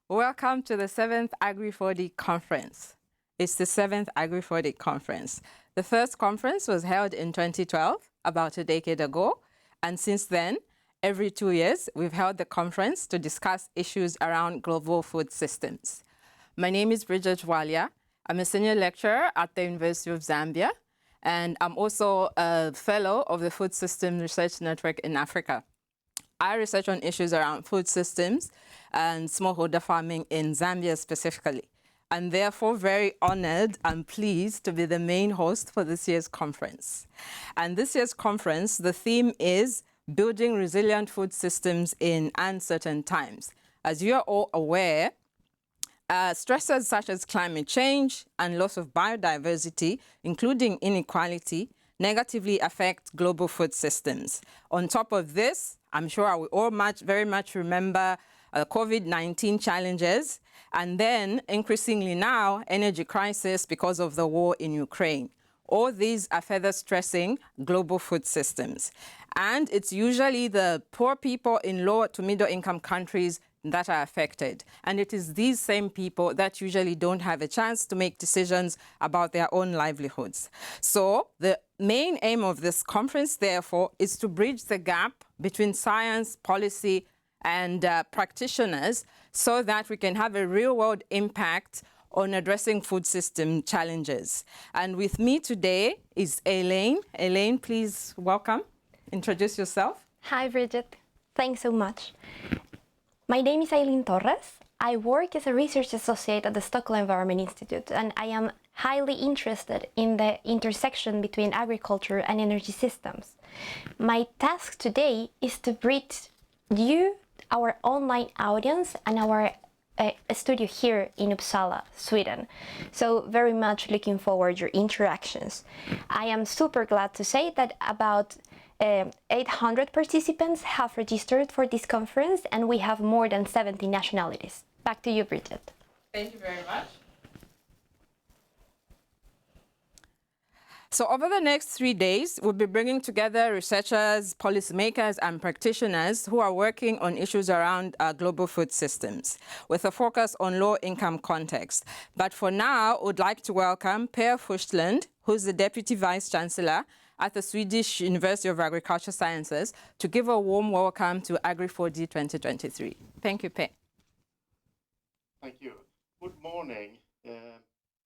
Welcome to the 7th Agri4D conference. It's the 7th Agri4D conference. The first conference was held in 2012, about a decade ago, and since then, every 2 years, we've held the conference to discuss issues around global food systems. My name is Bridget Walia. I'm a senior lecturer at the University of Zambia, and I'm also a fellow of the Food System Research Network in Africa. I research on issues around food systems and smallholder farming in Zambia specifically. I'm therefore very honored and pleased to be the main host for this year's conference. And this year's conference, the theme is Building Resilient Food Systems in Uncertain Times. As you are all aware, stressors such as climate change and loss of biodiversity, including inequality, negatively affect global food systems. On top of this, I'm sure we all very much remember COVID-19 challenges, and then increasingly now, energy crisis because of the war in Ukraine. All these are further stressing global food systems. And it's usually the poor people in low to middle income countries that are affected. And it is these same people that usually don't have a chance to make decisions about their own livelihoods. So the main aim of this conference, therefore, is to bridge the gap between science, policy, and practitioners so that we can have a real-world impact on addressing food system challenges. And with me today is Elaine. Elaine, please welcome. Introduce yourself. Hi, Bridget. Thanks so much. My name is Aileen Torres. I work as a research associate at the Stockholm Environment Institute, and I am highly interested in the intersection between agriculture and energy systems. My task today is to bridge you, our online audience, and our studio here in Uppsala, Sweden. So very much looking forward to your interactions. I am super glad to say that about 800 participants have registered for this conference, and we have more than 70 nationalities. Back to you, Bridget. Thank you very much. So over the next 3 days, we'll be bringing together researchers, policymakers, and practitioners who are working on issues around global food systems, with a focus on low-income context. But for now, I would like to welcome Per Forslund, who's the Deputy Vice-Chancellor at the Swedish University of Agricultural Sciences, to give a warm welcome to Agri4D 2023. Thank you, Per. Thank you. Good morning.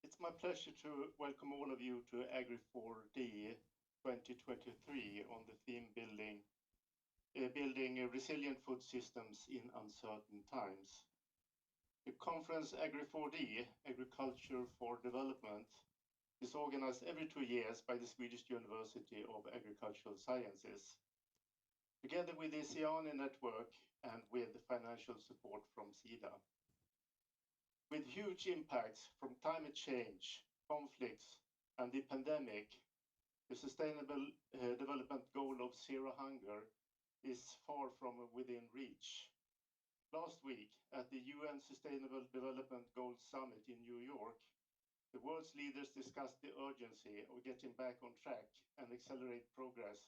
It's my pleasure to welcome all of you to Agri4D 2023 on the theme building resilient food systems in uncertain times. The conference Agri4D, Agriculture for Development, is organized every 2 years by the Swedish University of Agricultural Sciences, together with the SIANI network and with financial support from Sida. With huge impacts from climate change, conflicts, and the pandemic, the Sustainable Development Goal of Zero Hunger is far from within reach. Last week, at the UN Sustainable Development Goals Summit in New York, the world's leaders discussed the urgency of getting back on track and accelerate progress.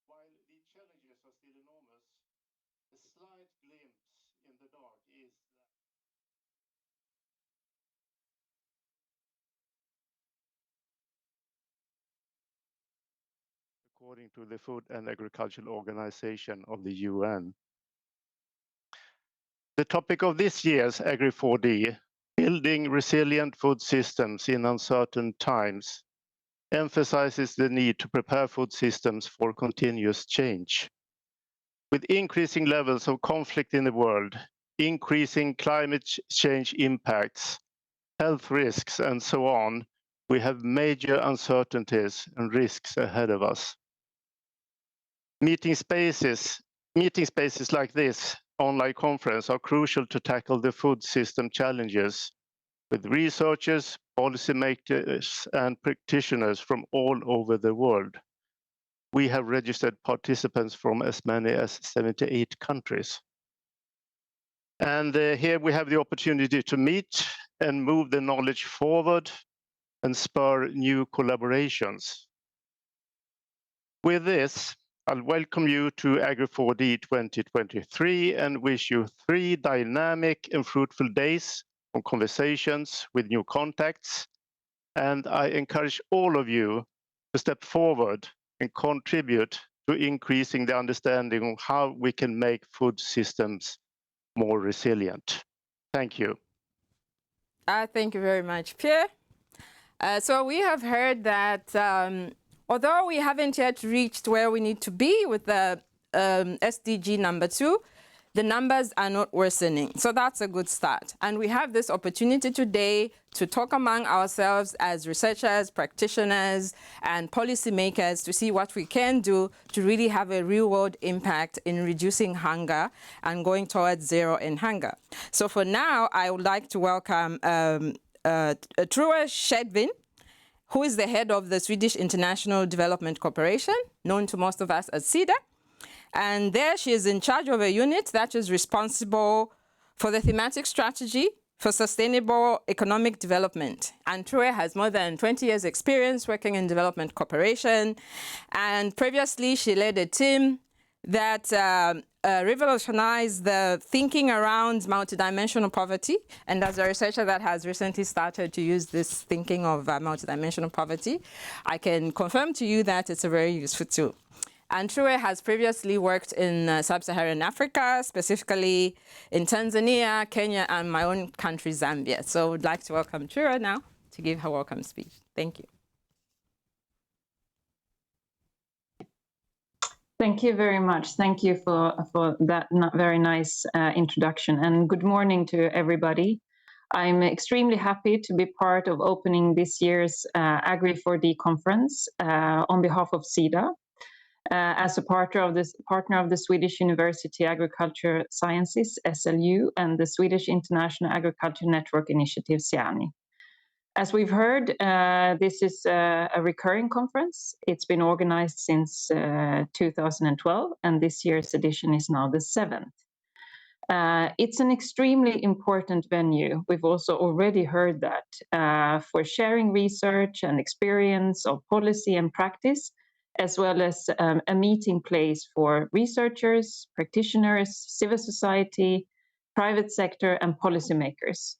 While the challenges are still enormous, a slight glimpse in the dark is that according to the Food and Agricultural Organization of the UN. The topic of this year's Agri4D, Building Resilient Food Systems in Uncertain Times, emphasizes the need to prepare food systems for continuous change. With increasing levels of conflict in the world, increasing climate change impacts, health risks, and so on, we have major uncertainties and risks ahead of us. Meeting spaces like this online conference are crucial to tackle the food system challenges with researchers, policymakers, and practitioners from all over the world. We have registered participants from as many as 78 countries. And here we have the opportunity to meet and move the knowledge forward and spur new collaborations. With this, I'll welcome you to Agri4D 2023 and wish you 3 dynamic and fruitful days of conversations with new contacts. And I encourage all of you to step forward and contribute to increasing the understanding of how we can make food systems more resilient. Thank you. Thank you very much, Pierre. So we have heard that although we haven't yet reached where we need to be with the SDG number 2, the numbers are not worsening. So that's a good start. And we have this opportunity today to talk among ourselves as researchers, practitioners, and policymakers to see what we can do to really have a real-world impact in reducing hunger and going towards zero in hunger. So for now, I would like to welcome Shedvin, who is the head of the Swedish International Development Corporation, known to most of us as Sida. And there she is in charge of a unit that is responsible for the thematic strategy for sustainable economic development. And True has more than 20 years experience working in development cooperation. And previously she led a team that revolutionized the thinking around multidimensional poverty. And as a researcher that has recently started to use this thinking of multidimensional poverty, I can confirm to you that it's a very useful tool. And True has previously worked in sub-Saharan Africa, specifically in Tanzania, Kenya, and my own country, Zambia. So I would like to welcome True now to give her welcome speech. Thank you. Thank you very much. Thank you for that very nice introduction, and good morning to everybody. I'm extremely happy to be part of opening this year's Agri4D conference on behalf of Sida. As a partner of the Swedish University Agriculture Sciences, SLU, and the Swedish International Agriculture Network Initiative, SIANI. As we've heard, this is a recurring conference. It's been organized since 2012, and this year's edition is now the 7th. It's an extremely important venue. We've also already heard that for sharing research and experience of policy and practice, as well as a meeting place for researchers, practitioners, civil society, private sector, and policymakers.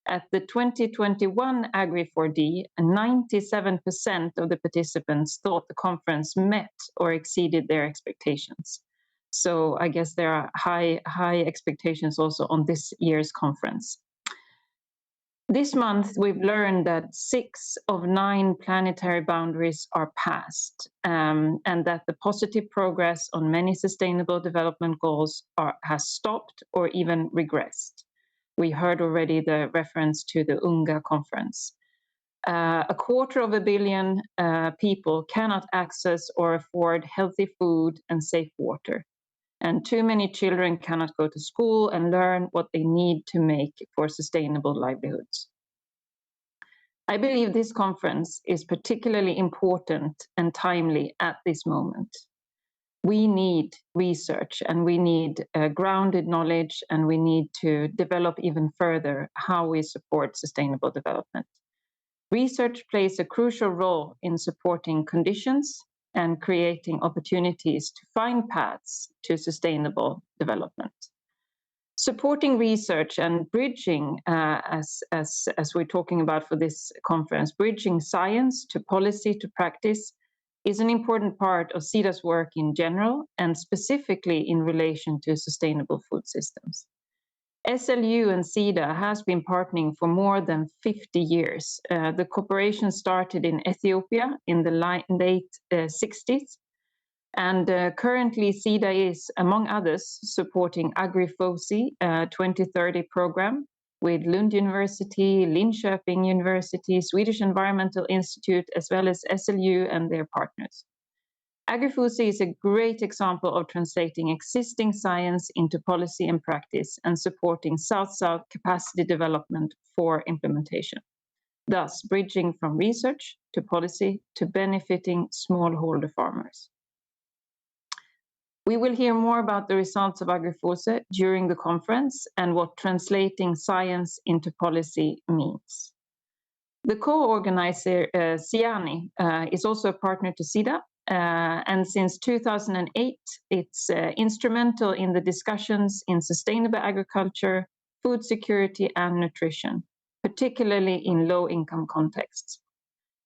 At the 2021 Agri4D, 97% of the participants thought the conference met or exceeded their expectations. So I guess there are high expectations also on this year's conference. This month, we've learned that 6 of 9 planetary boundaries are passed, and that the positive progress on many sustainable development goals has stopped or even regressed. We heard already the reference to the UNGA conference. 250 million people cannot access or afford healthy food and safe water. And too many children cannot go to school and learn what they need to make for sustainable livelihoods. I believe this conference is particularly important and timely at this moment. We need research, and we need grounded knowledge, and we need to develop even further how we support sustainable development. Research plays a crucial role in supporting conditions and creating opportunities to find paths to sustainable development. Supporting research and bridging, as we're talking about for this conference, bridging science to policy to practice is an important part of Sida's work in general, and specifically in relation to sustainable food systems. SLU and Sida has been partnering for more than 50 years. The cooperation started in Ethiopia in the late 60s, and currently Sida is, among others, supporting Agri4D 2030 program with Lund University, Linköping University, Swedish Environmental Institute, as well as SLU and their partners. Agri4D is a great example of translating existing science into policy and practice and supporting South-South capacity development for implementation, thus bridging from research to policy to benefiting smallholder farmers. We will hear more about the results of Agri4D during the conference and what translating science into policy means. The co-organizer, SIANI, is also a partner to Sida And since 2008, it's instrumental in the discussions in sustainable agriculture, food security, and nutrition, particularly in low-income contexts.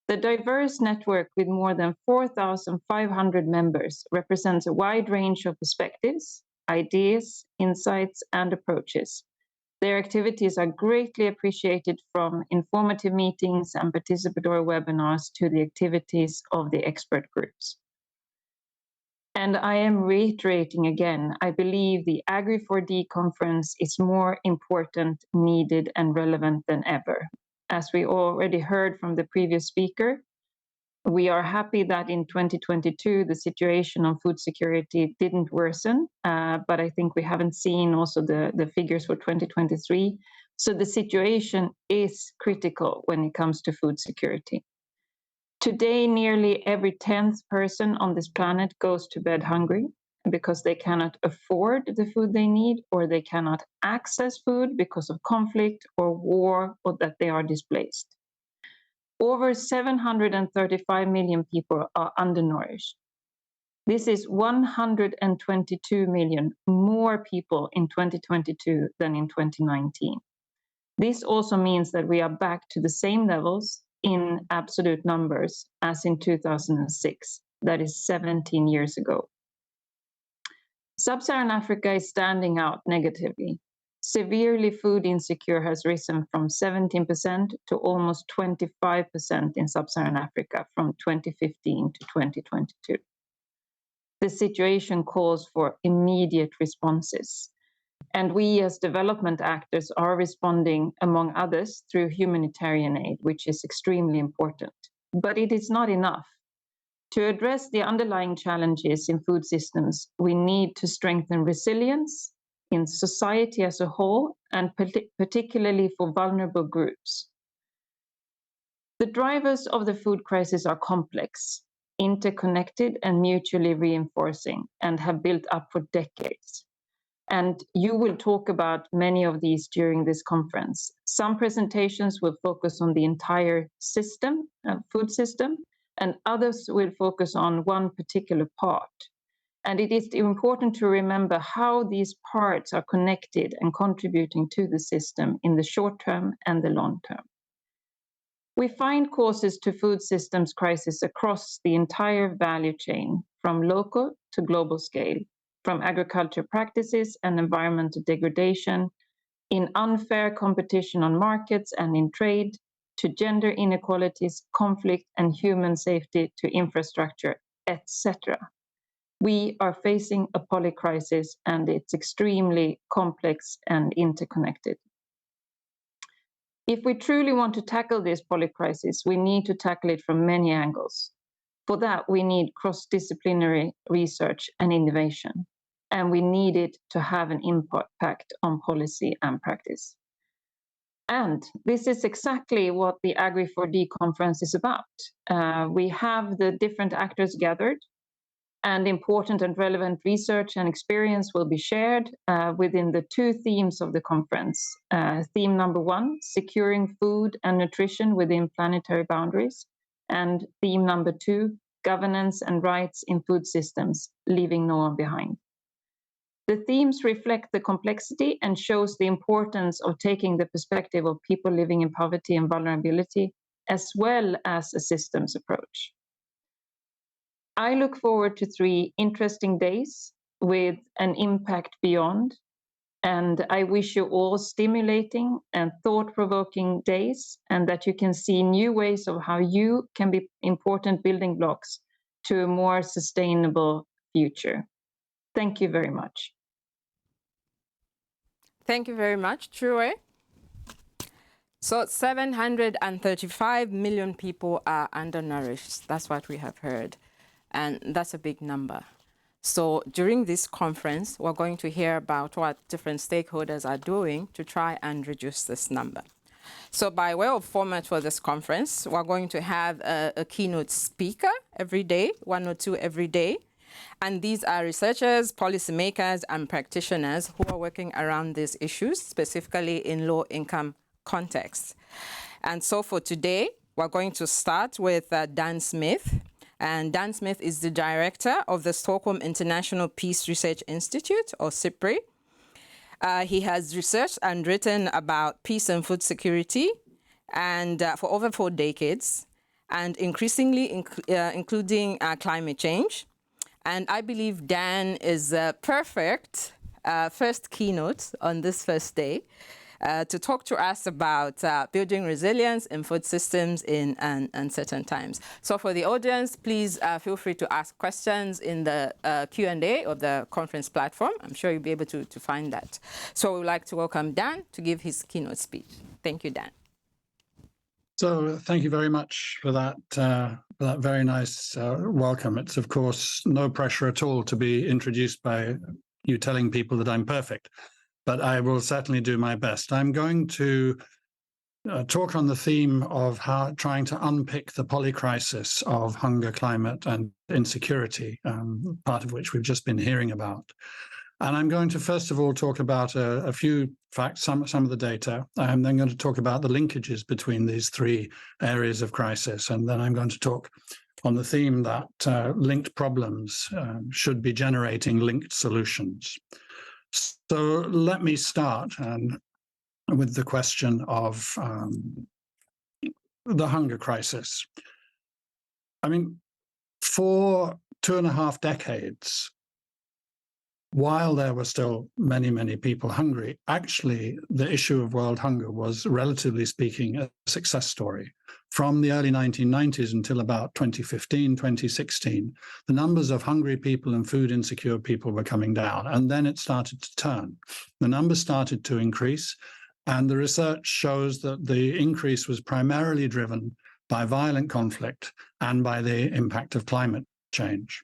The diverse network with more than 4,500 members represents a wide range of perspectives, ideas, insights, and approaches. Their activities are greatly appreciated, from informative meetings and participatory webinars to the activities of the expert groups. And I am reiterating again, I believe the Agri4D conference is more important, needed, and relevant than ever. As we already heard from the previous speaker, we are happy that in 2022, the situation on food security didn't worsen, but I think we haven't seen also the figures for 2023. So the situation is critical when it comes to food security. Today, nearly every 10th person on this planet goes to bed hungry because they cannot afford the food they need, or they cannot access food because of conflict or war, or that they are displaced. Over 735 million people are undernourished. This is 122 million more people in 2022 than in 2019. This also means that we are back to the same levels in absolute numbers as in 2006, that is 17 years ago. Sub-Saharan Africa is standing out negatively. Severely food insecure has risen from 17% to almost 25% in Sub-Saharan Africa from 2015 to 2022. The situation calls for immediate responses. And we as development actors are responding, among others, through humanitarian aid, which is extremely important. But it is not enough. To address the underlying challenges in food systems, we need to strengthen resilience in society as a whole, and particularly for vulnerable groups. The drivers of the food crisis are complex, interconnected, and mutually reinforcing, and have built up for decades. And you will talk about many of these during this conference. Some presentations will focus on the entire system, food system, and others will focus on one particular part. And it is important to remember how these parts are connected and contributing to the system in the short term and the long term. We find causes to food systems crisis across the entire value chain, from local to global scale, from agriculture practices and environmental degradation, in unfair competition on markets and in trade, to gender inequalities, conflict, and human safety, to infrastructure, etc. We are facing a polycrisis, and it's extremely complex and interconnected. If we truly want to tackle this polycrisis, we need to tackle it from many angles. For that, we need cross-disciplinary research and innovation, and we need it to have an impact on policy and practice. And this is exactly what the Agri4D conference is about. We have the different actors gathered, and important and relevant research and experience will be shared within the two themes of the conference. Theme number 1, securing food and nutrition within planetary boundaries, and theme number 2, governance and rights in food systems, leaving no one behind. The themes reflect the complexity and shows the importance of taking the perspective of people living in poverty and vulnerability, as well as a systems approach. I look forward to 3 interesting days with an impact beyond, and I wish you all stimulating and thought-provoking days, and that you can see new ways of how you can be important building blocks to a more sustainable future. Thank you very much. Thank you very much, True. So 735 million people are undernourished. That's what we have heard. And that's a big number. So during this conference, we're going to hear about what different stakeholders are doing to try and reduce this number. So by way of format for this conference, we're going to have a keynote speaker every day, 1 or 2 every day. And these are researchers, policymakers, and practitioners who are working around these issues, specifically in low-income contexts. And so for today, we're going to start with Dan Smith. And Dan Smith is the director of the Stockholm International Peace Research Institute, or SIPRI. He has researched and written about peace and food security and for over 4 decades, and increasingly including climate change. And I believe Dan is a perfect first keynote on this first day to talk to us about building resilience in food systems in uncertain times. So for the audience, please feel free to ask questions in the Q&A of the conference platform. I'm sure you'll be able to find that. So we would like to welcome Dan to give his keynote speech. Thank you, Dan. So thank you very much for that very nice welcome. It's, of course, no pressure at all to be introduced by you telling people that I'm perfect, but I will certainly do my best. I'm going to talk on the theme of how trying to unpick the polycrisis of hunger, climate, and insecurity, part of which we've just been hearing about. And I'm going to, first of all, talk about a few facts, some of the data. I'm then going to talk about the linkages between these 3 areas of crisis. And then I'm going to talk on the theme that linked problems should be generating linked solutions. So let me start with the question of the hunger crisis. I mean, for 2.5 decades, while there were still many, many people hungry, actually the issue of world hunger was, relatively speaking, a success story. From the early 1990s until about 2015, 2016, the numbers of hungry people and food insecure people were coming down, and then it started to turn. The numbers started to increase, and the research shows that the increase was primarily driven by violent conflict and by the impact of climate change.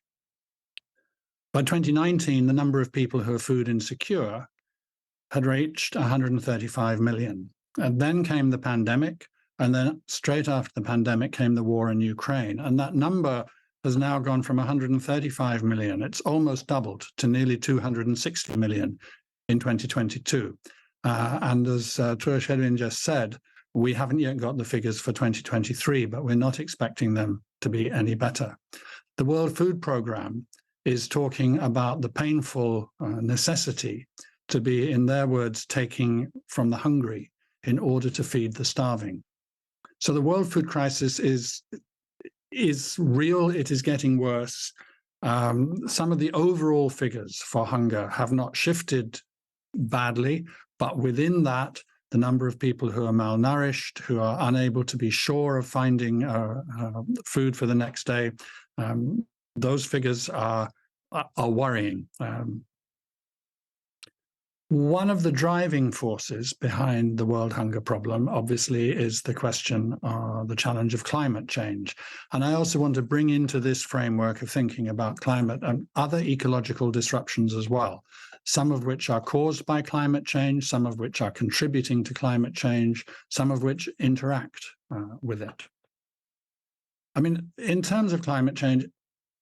By 2019, the number of people who are food insecure had reached 135 million. And then came the pandemic, and then straight after the pandemic came the war in Ukraine. And that number has now gone from 135 million. It's almost doubled to nearly 260 million in 2022. And as Shedvin just said, we haven't yet got the figures for 2023, but we're not expecting them to be any better. The World Food Programme is talking about the painful necessity to be, in their words, taking from the hungry in order to feed the starving. So the world food crisis is real. It is getting worse. Some of the overall figures for hunger have not shifted badly, but within that, the number of people who are malnourished, who are unable to be sure of finding food for the next day, those figures are worrying. One of the driving forces behind the world hunger problem, obviously, is the question, the challenge of climate change. And I also want to bring into this framework of thinking about climate and other ecological disruptions as well, some of which are caused by climate change, some of which are contributing to climate change, some of which interact with it. I mean, in terms of climate change,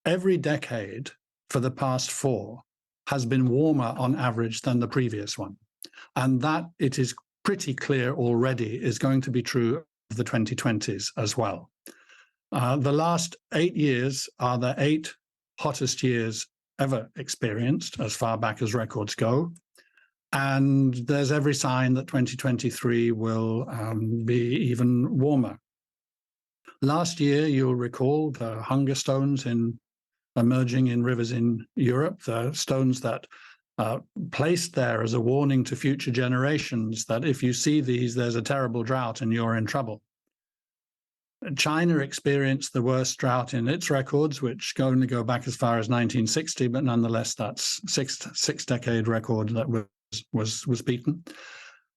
every decade for the past 4 has been warmer on average than the previous one. And that, it is pretty clear already, is going to be true of the 2020s as well. The last 8 years are the 8 hottest years ever experienced, as far back as records go. And there's every sign that 2023 will be even warmer. Last year, you'll recall the hunger stones emerging in rivers in Europe, the stones that placed there as a warning to future generations that if you see these, there's a terrible drought and you're in trouble. China experienced the worst drought in its records, which only go back as far as 1960, but nonetheless, that's six-decade record that was beaten.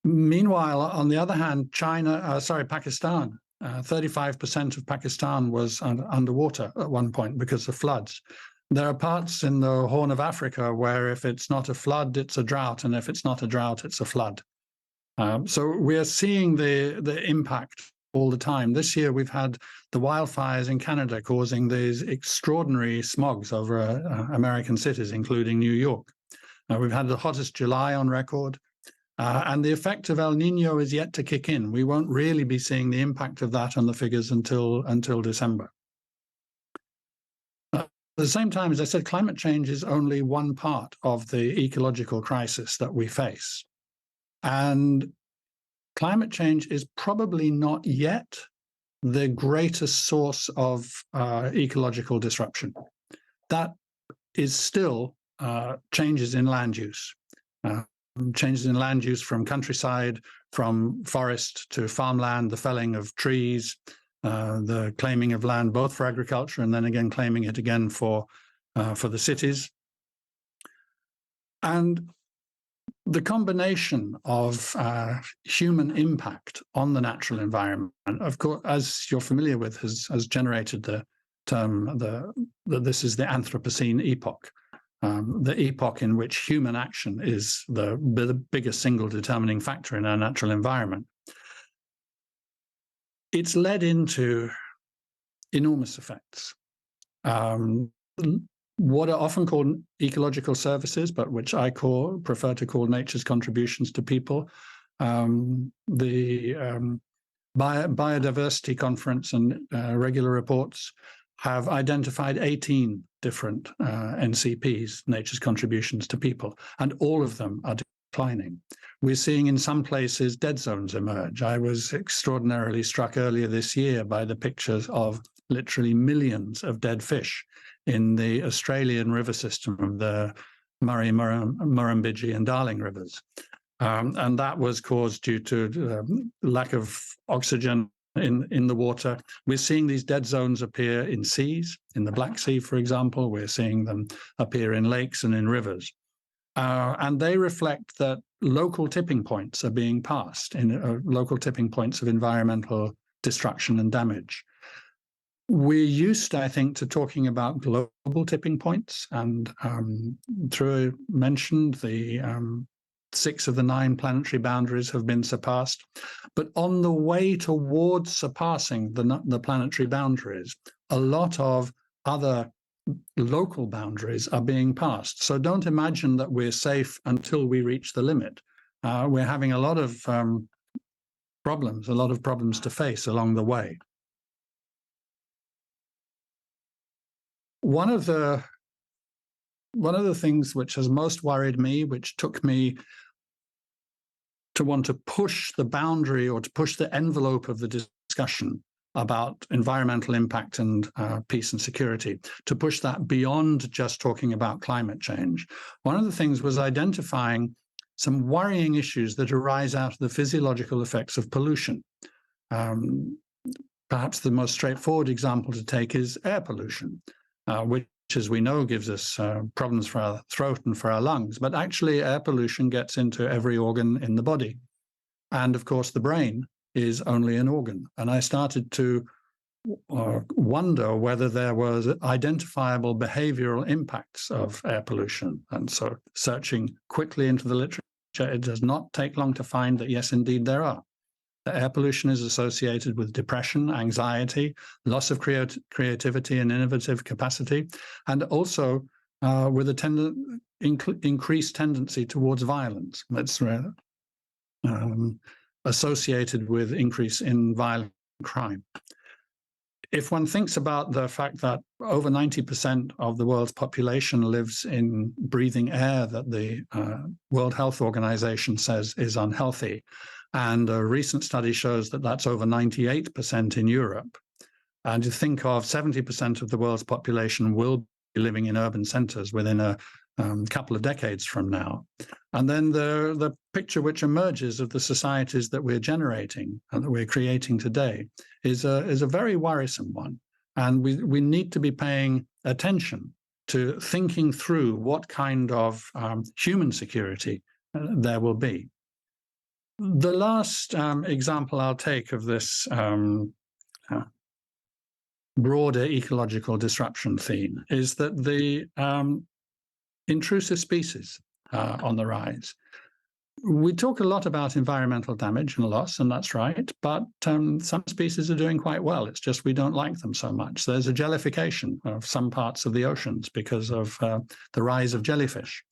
Meanwhile, on the other hand, Pakistan, 35% of Pakistan was underwater at one point because of floods. There are parts in the Horn of Africa where if it's not a flood, it's a drought, and if it's not a drought, it's a flood. So we are seeing the impact all the time. This year, we've had the wildfires in Canada causing these extraordinary smogs over American cities, including New York. We've had the hottest July on record. And the effect of El Nino is yet to kick in. We won't really be seeing the impact of that on the figures until December. the same time, as I said, climate change is only one part of the ecological crisis that we face. And climate change is probably not yet the greatest source of ecological disruption. That is still changes in land use. Changes in land use from countryside, from forest to farmland, the felling of trees, the claiming of land both for agriculture and then again claiming it again for the cities. And the combination of human impact on the natural environment, of course, as you're familiar with, has generated the term that this is the Anthropocene epoch, the epoch in which human action is the biggest single determining factor in our natural environment. It's led into enormous effects. What are often called ecological services, but which I prefer to call nature's contributions to people. The Biodiversity Conference and regular reports have identified 18 different NCPs, nature's contributions to people, and all of them are declining. We're seeing in some places dead zones emerge. I was extraordinarily struck earlier this year by the pictures of literally millions of dead fish in the Australian river system, the Murray, Murrumbidgee and Darling rivers. And that was caused due to lack of oxygen in the water. We're seeing these dead zones appear in seas, in the Black Sea, for example. We're seeing them appear in lakes and in rivers. And they reflect that local tipping points are being passed, in local tipping points of environmental destruction and damage. We're used, I think, to talking about global tipping points, and True mentioned the 6 of the 9 planetary boundaries have been surpassed. But on the way towards surpassing the planetary boundaries, a lot of other local boundaries are being passed. So don't imagine that we're safe until we reach the limit. We're having a lot of problems to face along the way. One of the things which has most worried me, which took me to want to push the boundary or to push the envelope of the discussion about environmental impact and peace and security, to push that beyond just talking about climate change. One of the things was identifying some worrying issues that arise out of the physiological effects of pollution. Perhaps the most straightforward example to take is air pollution, which, as we know, gives us problems for our throat and for our lungs. But actually, air pollution gets into every organ in the body. And of course, the brain is only an organ. And I started to wonder whether there was identifiable behavioral impacts of air pollution. And so searching quickly into the literature, it does not take long to find that, yes, indeed, there are. The air pollution is associated with depression, anxiety, loss of creativity and innovative capacity, and also with a increased tendency towards violence. That's associated with increase in violent crime. If one thinks about the fact that over 90% of the world's population lives in breathing air that the World Health Organization says is unhealthy, and a recent study shows that that's over 98% in Europe, and you think of 70% of the world's population will be living in urban centers within a couple of decades from now. And then the picture which emerges of the societies that we're generating and that we're creating today is a very worrisome one. And we need to be paying attention to thinking through what kind of human security there will be. The last example I'll take of this broader ecological disruption theme is that the intrusive species on the rise. We talk a lot about environmental damage and loss, and that's right, but some species are doing quite well. It's just we don't like them so much. There's a jellification of some parts of the oceans because of the rise of jellyfish.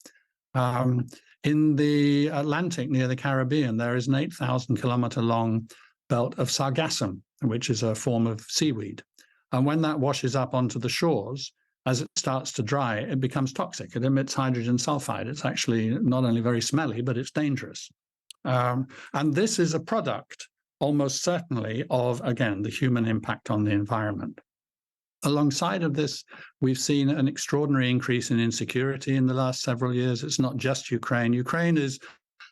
In the Atlantic, near the Caribbean, there is an 8,000-kilometer long belt of sargassum, which is a form of seaweed. And when that washes up onto the shores, as it starts to dry, it becomes toxic. It emits hydrogen sulfide. It's actually not only very smelly, but it's dangerous. And this is a product, almost certainly, of, again, the human impact on the environment. Alongside of this, we've seen an extraordinary increase in insecurity in the last several years. It's not just Ukraine. Ukraine is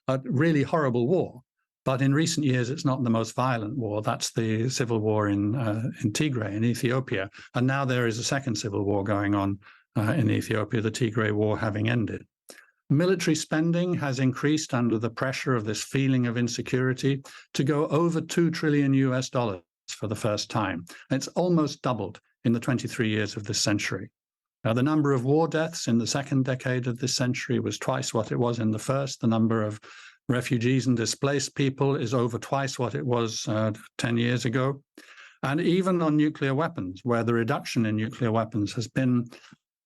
a really horrible war, but in recent years, it's not the most violent war. That's the civil war in Tigray, in Ethiopia. And now there is a second civil war going on in Ethiopia, the Tigray war having ended. Military spending has increased under the pressure of this feeling of insecurity to go over $2 trillion for the first time. It's almost doubled in the 23 years of this century. Now, the number of war deaths in the second decade of this century was twice what it was in the first. The number of refugees and displaced people is over twice what it was 10 years ago. And even on nuclear weapons, where the reduction in nuclear weapons has been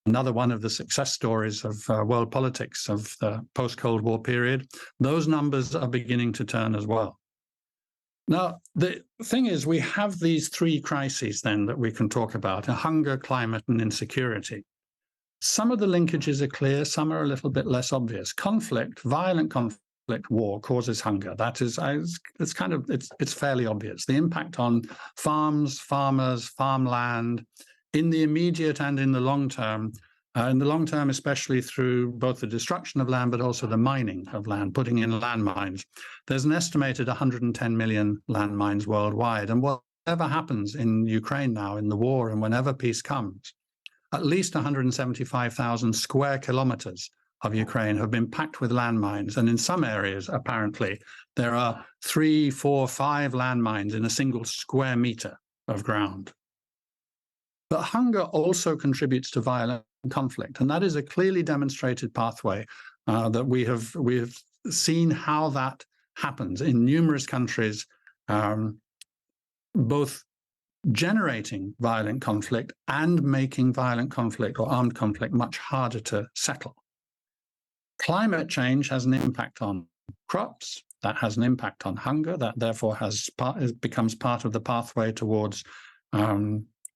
another one of the success stories of world politics of the post-Cold War period, those numbers are beginning to turn as well. Now, the thing is, we have these three crises then that we can talk about: hunger, climate, and insecurity. Some of the linkages are clear, some are a little bit less obvious. Conflict, violent conflict, war causes hunger. That is, it's fairly obvious. The impact on farms, farmers, farmland, in the immediate and in the long term, especially through both the destruction of land, but also the mining of land, putting in landmines. There's an estimated 110 million landmines worldwide. And whatever happens in Ukraine now, in the war, and whenever peace comes, at least 175,000 square kilometers of Ukraine have been packed with landmines. And in some areas, apparently, there are 3, 4, 5 landmines in a single square meter of ground. But hunger also contributes to violent conflict, and that is a clearly demonstrated pathway that we have seen how that happens in numerous countries, both generating violent conflict and making violent conflict or armed conflict much harder to settle. Climate change has an impact on crops, that has an impact on hunger, that therefore becomes part of the pathway towards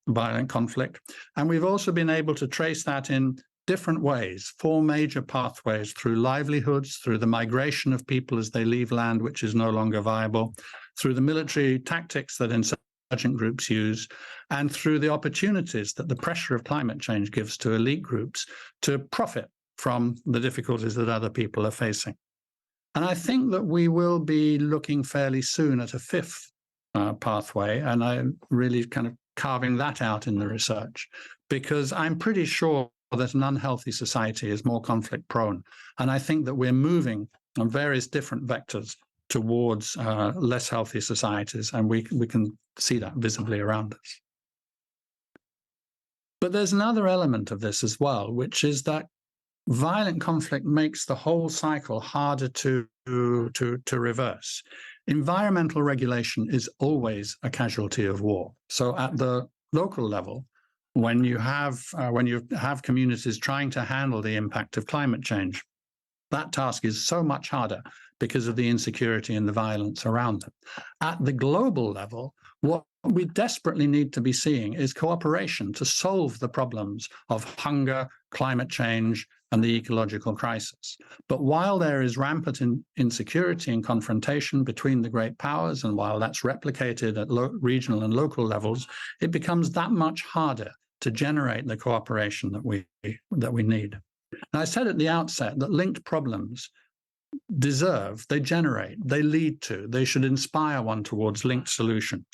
violent conflict. And we've also been able to trace that in different ways, 4 major pathways: through livelihoods, through the migration of people as they leave land which is no longer viable, through the military tactics that insurgent groups use, and through the opportunities that the pressure of climate change gives to elite groups to profit from the difficulties that other people are facing. And I think that we will be looking fairly soon at a 5th pathway, and I'm really kind of carving that out in the research, because I'm pretty sure that an unhealthy society is more conflict prone. And I think that we're moving on various different vectors towards less healthy societies, and we can see that visibly around us. But there's another element of this as well, which is that violent conflict makes the whole cycle harder to reverse. Environmental regulation is always a casualty of war. So at the local level, when you have communities trying to handle the impact of climate change, that task is so much harder because of the insecurity and the violence around them. At the global level, what we desperately need to be seeing is cooperation to solve the problems of hunger, climate change, and the ecological crisis. But while there is rampant insecurity and confrontation between the great powers, and while that's replicated at regional and local levels, it becomes that much harder to generate the cooperation that we need. And I said at the outset that linked problems they generate, they lead to, they should inspire one towards linked solutions.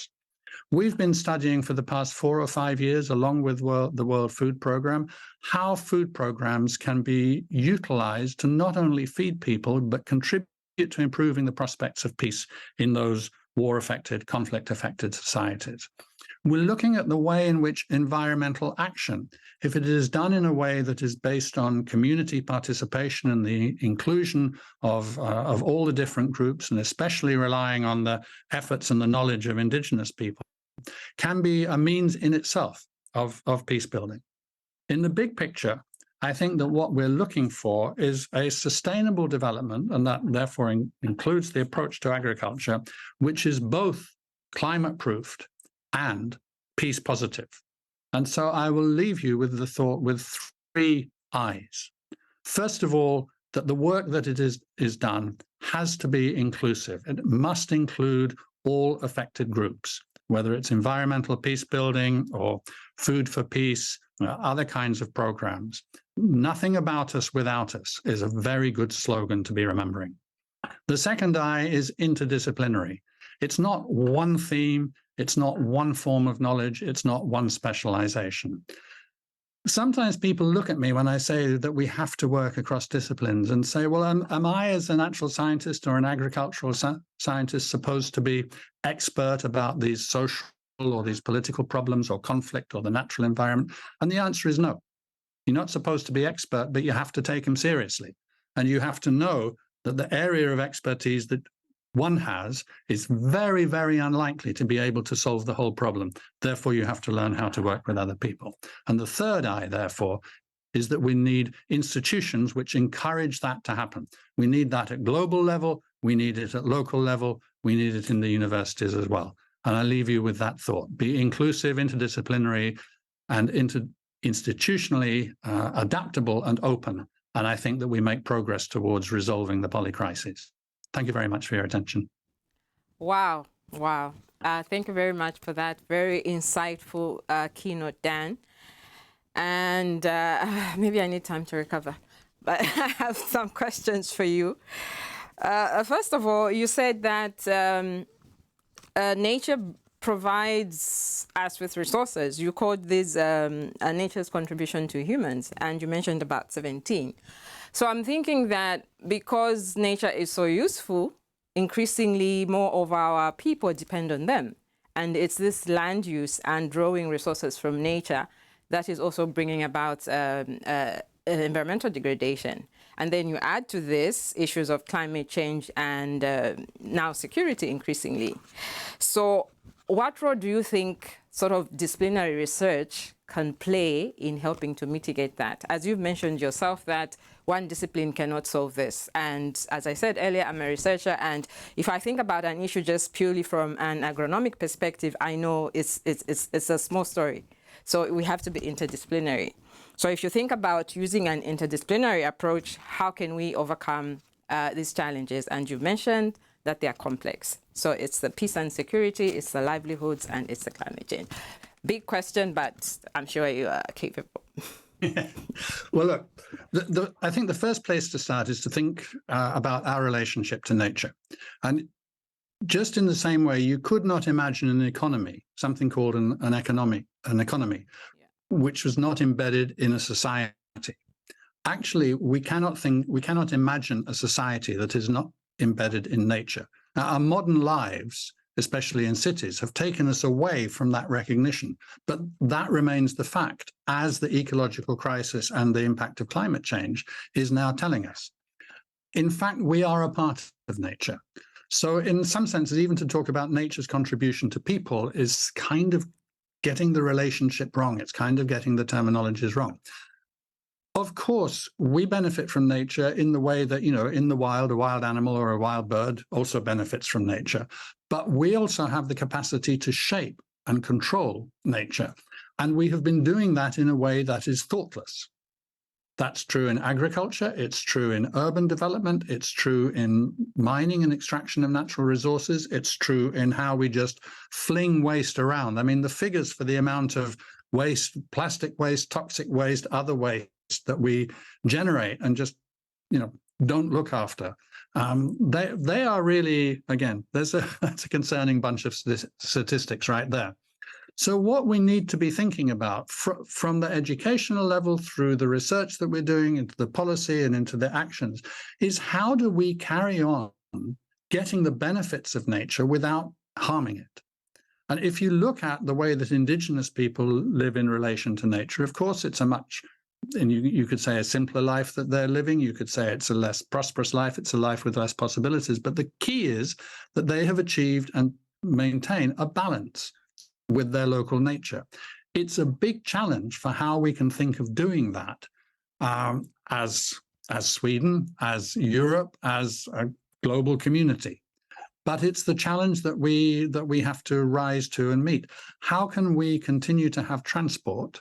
We've been studying for the past 4 or 5 years, along with the World Food Programme, how food programs can be utilized to not only feed people, but contribute to improving the prospects of peace in those war-affected, conflict-affected societies. We're looking at the way in which environmental action, if it is done in a way that is based on community participation and the inclusion of all the different groups, and especially relying on the efforts and the knowledge of indigenous people, can be a means in itself of peace building. In the big picture, I think that what we're looking for is a sustainable development, and that therefore includes the approach to agriculture, which is both climate-proofed and peace positive. And so I will leave you with the thought with 3 I's. First of all, that the work that it is done has to be inclusive. It must include all affected groups, whether it's environmental peace building or food for peace, other kinds of programs. Nothing about us without us is a very good slogan to be remembering. The second I is interdisciplinary. It's not one theme, it's not one form of knowledge, it's not one specialization. Sometimes people look at me when I say that we have to work across disciplines and say, well, am I as a natural scientist or an agricultural scientist supposed to be expert about these social or these political problems or conflict or the natural environment? And the answer is no. You're not supposed to be expert, but you have to take them seriously. And you have to know that the area of expertise that one has is very, very unlikely to be able to solve the whole problem. Therefore, you have to learn how to work with other people. And the third I, therefore, is that we need institutions which encourage that to happen. We need that at global level, we need it at local level, we need it in the universities as well. And I leave you with that thought. Be inclusive, interdisciplinary, and institutionally adaptable and open. And I think that we make progress towards resolving the polycrisis. Thank you very much for your attention. Wow. Wow. Thank you very much for that very insightful keynote, Dan. And maybe I need time to recover, but I have some questions for you. First of all, you said that nature provides us with resources. You called this nature's contribution to humans, and you mentioned about 17. So I'm thinking that because nature is so useful, increasingly more of our people depend on them. And it's this land use and drawing resources from nature that is also bringing about environmental degradation. And then you add to this issues of climate change and now security increasingly. So what role do you think sort of disciplinary research can play in helping to mitigate that? As you've mentioned yourself that one discipline cannot solve this. And as I said earlier, I'm a researcher, and if I think about an issue just purely from an agronomic perspective, I know it's a small story. So we have to be interdisciplinary. So if you think about using an interdisciplinary approach, how can we overcome these challenges? And you mentioned that they are complex. So it's the peace and security, it's the livelihoods, and it's the climate change. Big question, but I'm sure you are capable. Well, look, I think the first place to start is to think about our relationship to nature. And just in the same way, you could not imagine an economy, something called an economy, which was not embedded in a society. Actually, we cannot imagine a society that is not embedded in nature. Now, our modern lives, especially in cities, have taken us away from that recognition. But that remains the fact, as the ecological crisis and the impact of climate change is now telling us. In fact, we are a part of nature. So in some senses, even to talk about nature's contribution to people is kind of getting the relationship wrong. It's kind of getting the terminologies wrong. Of course, we benefit from nature in the way that, in the wild, a wild animal or a wild bird also benefits from nature. But we also have the capacity to shape and control nature. And we have been doing that in a way that is thoughtless. That's true in agriculture, it's true in urban development, it's true in mining and extraction of natural resources, it's true in how we just fling waste around. I mean, the figures for the amount of waste, plastic waste, toxic waste, other waste that we generate and just, don't look after. They are really, again, that's a concerning bunch of statistics right there. So what we need to be thinking about from the educational level through the research that we're doing into the policy and into the actions is how do we carry on getting the benefits of nature without harming it? And if you look at the way that indigenous people live in relation to nature, of course, it's a much, and you could say a simpler life that they're living. You could say it's a less prosperous life. It's a life with less possibilities. But the key is that they have achieved and maintain a balance with their local nature. It's a big challenge for how we can think of doing that as Sweden, as Europe, as a global community. but it's the challenge that we have to rise to and meet. How can we continue to have transport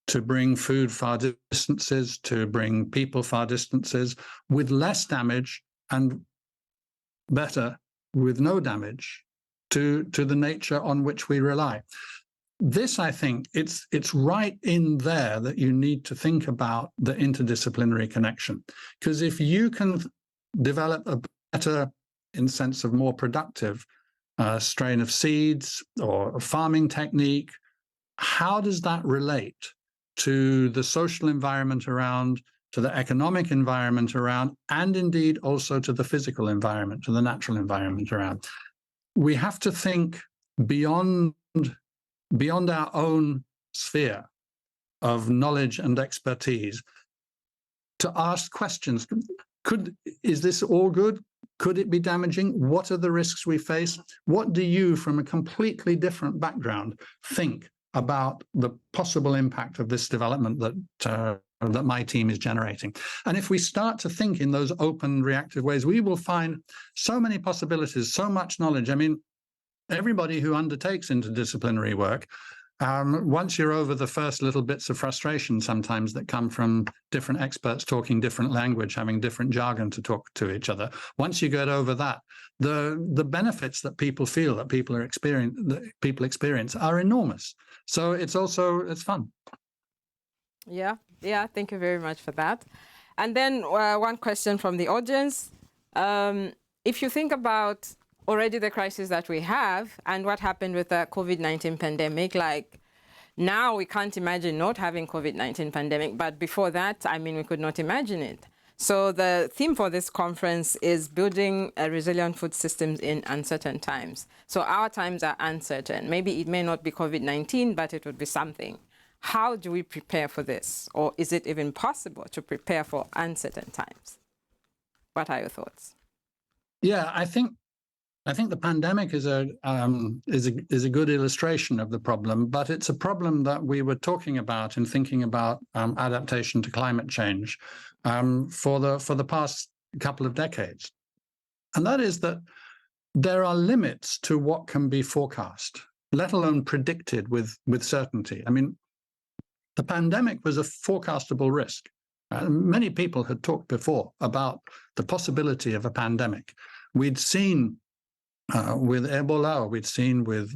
to bring food far distances, to bring people far distances, with less damage and better with no damage to the nature on which we rely? This, I think, it's right in there that you need to think about the interdisciplinary connection. Because if you can develop a better, in sense of more productive, strain of seeds or a farming technique, how does that relate to the social environment around, to the economic environment around, and indeed also to the physical environment, to the natural environment around? We have to think beyond our own sphere of knowledge and expertise to ask questions. Is this all good? Could it be damaging? What are the risks we face? What do you, from a completely different background, think about the possible impact of this development that my team is generating? And if we start to think in those open, reactive ways, we will find so many possibilities, so much knowledge. I mean, everybody who undertakes interdisciplinary work, once you're over the first little bits of frustration sometimes that come from different experts talking different language, having different jargon to talk to each other, once you get over that, the benefits that people feel, that people experience are enormous. So it's fun. Yeah, thank you very much for that. And then one question from the audience. If you think about already the crisis that we have and what happened with the COVID-19 pandemic, like now we can't imagine not having COVID-19 pandemic, but before that, I mean, we could not imagine it. So the theme for this conference is building a resilient food systems in uncertain times. So our times are uncertain. Maybe it may not be COVID-19, but it would be something. How do we prepare for this? Or is it even possible to prepare for uncertain times? What are your thoughts? Yeah, I think the pandemic is a good illustration of the problem, but it's a problem that we were talking about in thinking about adaptation to climate change for the past couple of decades. And that is that there are limits to what can be forecast, let alone predicted with certainty. I mean, the pandemic was a forecastable risk. Many people had talked before about the possibility of a pandemic. We'd seen with Ebola, or we'd seen with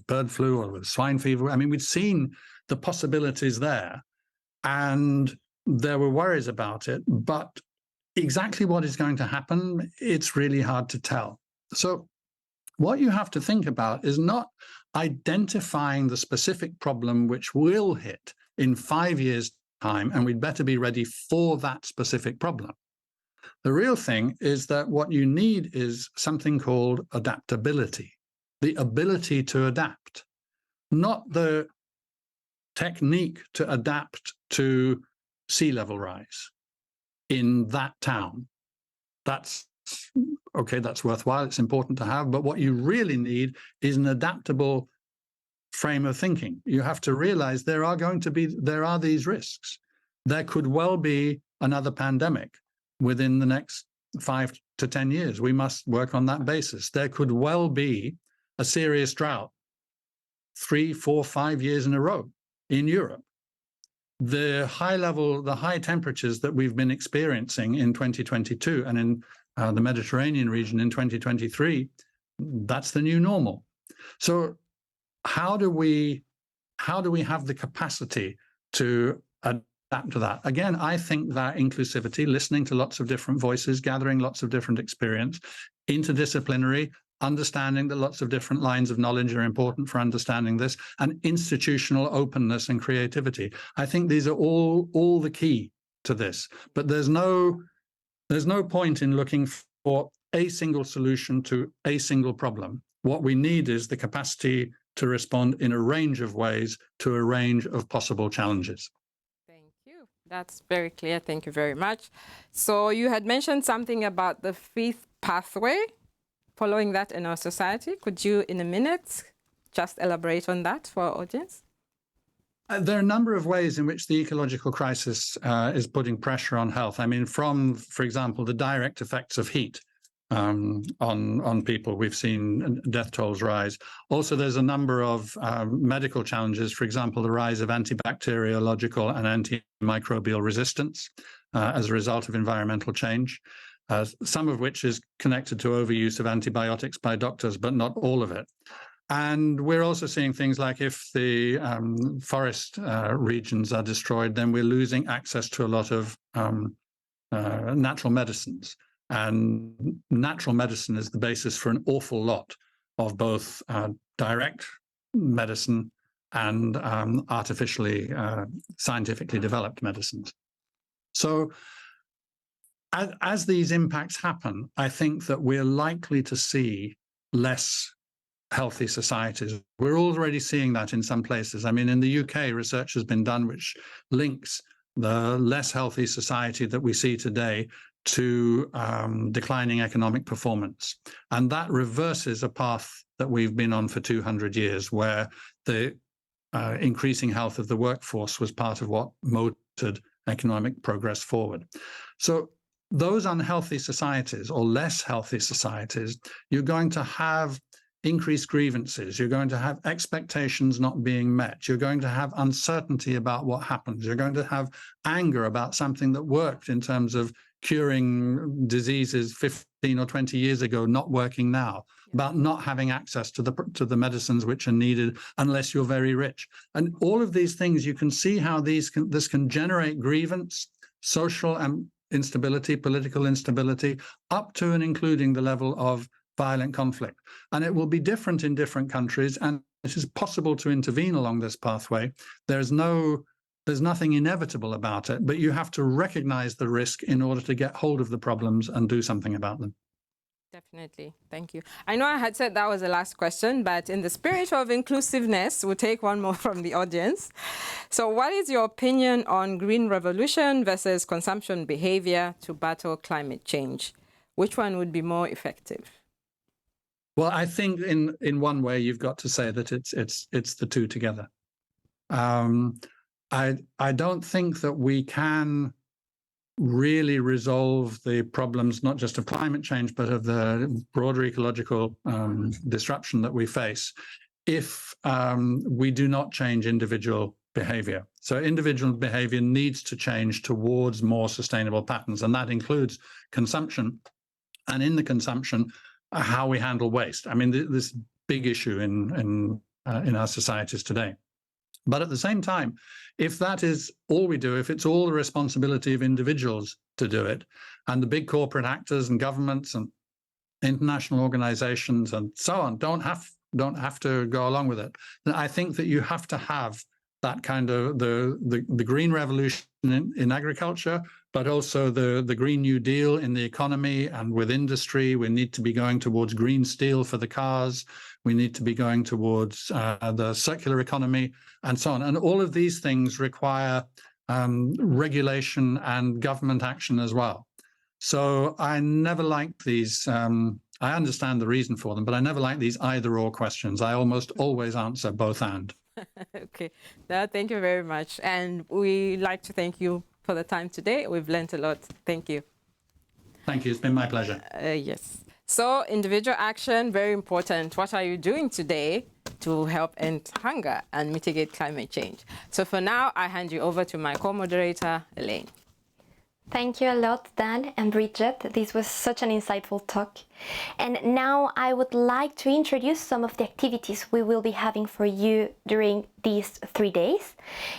bird flu or with swine fever. I mean, we'd seen the possibilities there, and there were worries about it. But exactly what is going to happen, it's really hard to tell. So what you have to think about is not identifying the specific problem which will hit in 5 years' time, and we'd better be ready for that specific problem. The real thing is that what you need is something called adaptability, the ability to adapt, not the technique to adapt to sea level rise in that town. That's okay, that's worthwhile, it's important to have, but what you really need is an adaptable frame of thinking. You have to realize there are these risks. There could well be another pandemic within the next 5 to 10 years. We must work on that basis. There could well be a serious drought 3, 4, 5 years in a row in Europe. The high temperatures that we've been experiencing in 2022 and in the Mediterranean region in 2023, that's the new normal. So how do we have the capacity to adapt to that? Again, I think that inclusivity, listening to lots of different voices, gathering lots of different experience, interdisciplinary, understanding that lots of different lines of knowledge are important for understanding this, and institutional openness and creativity. I think these are all the key to this. But there's no point in looking for a single solution to a single problem. What we need is the capacity to respond in a range of ways to a range of possible challenges. Thank you. That's very clear. Thank you very much. So you had mentioned something about the fifth pathway, following that in our society. Could you, in a minute, just elaborate on that for our audience? There are a number of ways in which the ecological crisis is putting pressure on health. I mean, from, for example, the direct effects of heat. on people. We've seen death tolls rise. Also, there's a number of medical challenges. For example, the rise of antibacteriological and antimicrobial resistance as a result of environmental change, some of which is connected to overuse of antibiotics by doctors, but not all of it. And we're also seeing things like if the forest regions are destroyed, then we're losing access to a lot of natural medicines. And natural medicine is the basis for an awful lot of both direct medicine and artificially, scientifically developed medicines. So as these impacts happen, I think that we're likely to see less healthy societies. We're already seeing that in some places. I mean, in the UK, research has been done which links the less healthy society that we see today to declining economic performance. And that reverses a path that we've been on for 200 years, where the increasing health of the workforce was part of what motored economic progress forward. So those unhealthy societies or less healthy societies, you're going to have increased grievances, you're going to have expectations not being met, you're going to have uncertainty about what happens, you're going to have anger about something that worked in terms of curing diseases 15 or 20 years ago not working now, about not having access to the medicines which are needed unless you're very rich. And all of these things, you can see how this can generate grievance, social instability, political instability, up to and including the level of violent conflict. And it will be different in different countries, and it is possible to intervene along this pathway. There's nothing inevitable about it, but you have to recognize the risk in order to get hold of the problems and do something about them. Definitely. Thank you. I know I had said that was the last question, but in the spirit of inclusiveness, we'll take one more from the audience. So what is your opinion on green revolution versus consumption behavior to battle climate change? Which one would be more effective? Well, I think in one way you've got to say that it's the two together. I don't think that we can really resolve the problems not just of climate change but of the broader ecological disruption that we face if we do not change individual behavior. So individual behavior needs to change towards more sustainable patterns, and that includes consumption, and in the consumption, how we handle waste. I mean, this big issue in our societies today. But at the same time, if that is all we do, if it's all the responsibility of individuals to do it, and the big corporate actors and governments and international organizations and so on don't have to go along with it, then I think that you have to have that kind of the green revolution in agriculture, but also the Green New Deal in the economy and with industry. We need to be going towards green steel for the cars. We need to be going towards the circular economy and so on. And all of these things require regulation and government action as well. So I never liked these. I understand the reason for them, but I never like these either-or questions. I almost always answer both and. Okay, thank you very much. And we like to thank you for the time today. We've learned a lot. Thank you. Thank you. It's been my pleasure. Yes. So individual action, very important. What are you doing today to help end hunger and mitigate climate change? So for now, I hand you over to my co-moderator, Elaine. Thank you a lot, Dan and Bridget. This was such an insightful talk. And now I would like to introduce some of the activities we will be having for you during these 3 days.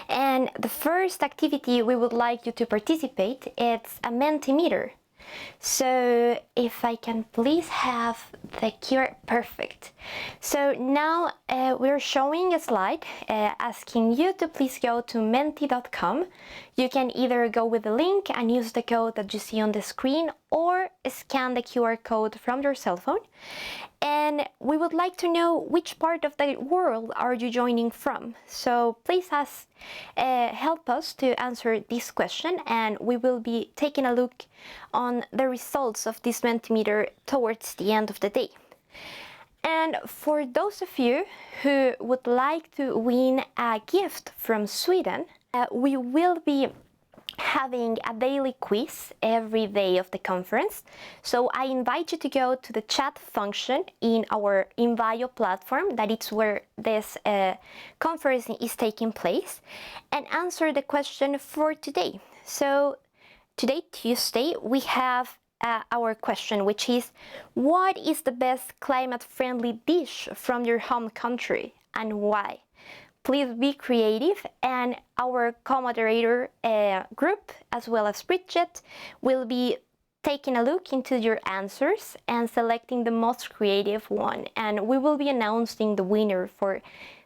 And the first activity we would like you to participate, it's a Mentimeter. So if I can please have the QR, perfect. So now we're showing a slide asking you to please go to menti.com. You can either go with the link and use the code that you see on the screen or scan the QR code from your cell phone. And we would like to know which part of the world are you joining from. So please help us to answer this question, and we will be taking a look on the results of this Mentimeter towards the end of the day. And for those of you who would like to win a gift from Sweden, we will be having a daily quiz every day of the conference. So I invite you to go to the chat function in our Invio platform, that is where this conference is taking place, and answer the question for today. So today, Tuesday, we have our question, which is, what is the best climate-friendly dish from your home country and why? Please be creative, and our co-moderator group, as well as Bridget, will be taking a look into your answers and selecting the most creative one. And we will be announcing the winner for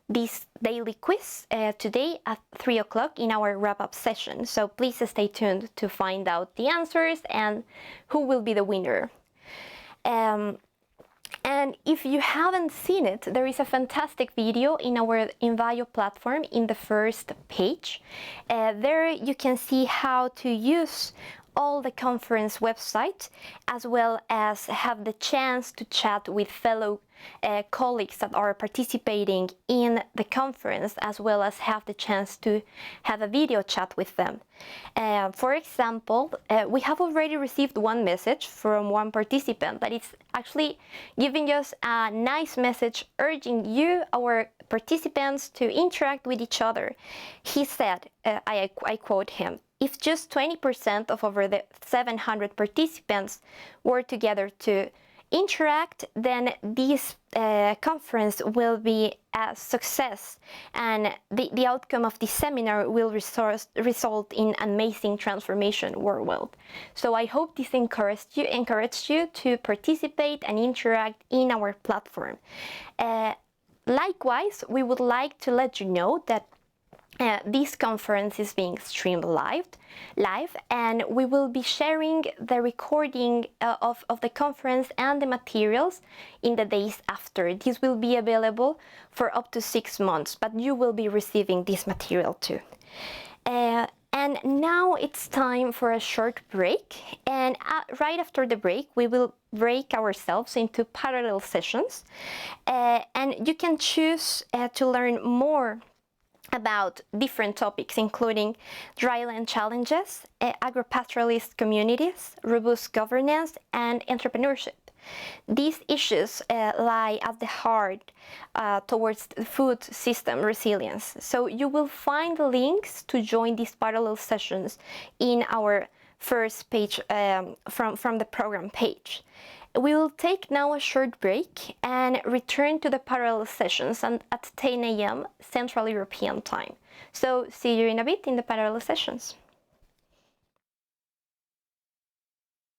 this daily quiz today at 3 o'clock in our wrap-up session. So please stay tuned to find out the answers and who will be the winner. And if you haven't seen it, there is a fantastic video in our Invio platform in the first page. There you can see how to use all the conference website, as well as have the chance to chat with fellow colleagues that are participating in the conference, as well as have the chance to have a video chat with them. For example, we have already received one message from one participant that is actually giving us a nice message urging you, our participants, to interact with each other. He said, I quote him, "If just 20% of over the 700 participants were together to interact, then this conference will be a success, and the outcome of this seminar will result in amazing transformation worldwide." So I hope this encouraged you to participate and interact in our platform. Likewise, we would like to let you know that this conference is being streamed live, and we will be sharing the recording of the conference and the materials in the days after. This will be available for up to 6 months, but you will be receiving this material too. And now it's time for a short break, and right after the break we will break ourselves into parallel sessions, and you can choose to learn more about different topics, including dryland challenges, agropastoralist communities, robust governance, and entrepreneurship. These issues lie at the heart towards the food system resilience. So you will find the links to join these parallel sessions in our first page from the program page. We will take now a short break and return to the parallel sessions at 10 a.m. Central European Time. So see you in a bit in the parallel sessions.